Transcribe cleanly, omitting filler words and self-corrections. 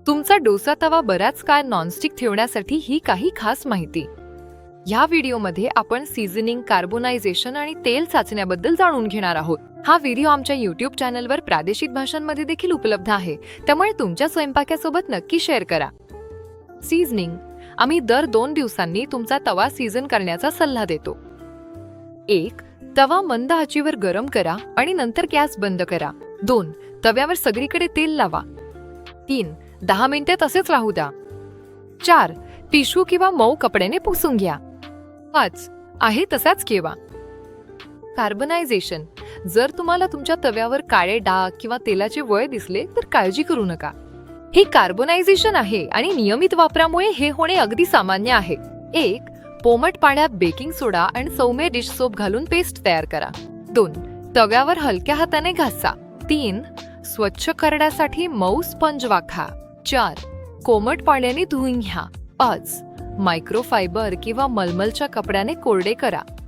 तुमचा डोसा तवा बराच काळ नॉनस्टिक ठेवण्यासाठी ही काही खास माहिती. या व्हिडिओमध्ये आपण सीझनिंग, कार्बोनायझेशन आणि तेल चाचण्याबद्दल जाणून घेणार आहोत. हा व्हिडिओ आमच्या YouTube चॅनलवर प्रादेशिक भाषांमध्ये देखील उपलब्ध आहे, त्यामुळे तुमच्या स्वयंपाकासोबत नक्की शेअर करा. सीझनिंग. आम्ही दर 2 दिवसांनी तुमचा तवा सीझन करण्याचा सल्ला देतो. 1. तवा मंद आचेवर गरम करा आणि नंतर गॅस बंद करा. 2. तव्यावर सगळीकडे तेल लावा. 3. 10 मिनिटे तसेच राहू द्या. 4. टिश्यू किंवा मऊ कपड्याने पुसून घ्या. 5. आहे तसाच ठेवा. कार्बनायझेशन. जर तुम्हाला तुमच्या तव्यावर काळे डाग किंवा तेलाचे वळ दिसले तर काळजी करू नका. हे कार्बोनायझेशन आहे आणि नियमित वापरामुळे हे होणे अगदी सामान्य आहे. 1. कोमट पाण्यात बेकिंग सोडा आणि सौम्य डिश सोप घालून पेस्ट तयार करा. 2. तव्यावर हलक्या हाताने घासा. 3. स्वच्छ करण्यासाठी मऊ स्पंज वापरा. 4. कोमट पाण्याने धुवून घ्या. 5. मायक्रोफायबर किंवा मलमलच्या कपड्याने कोरडे करा.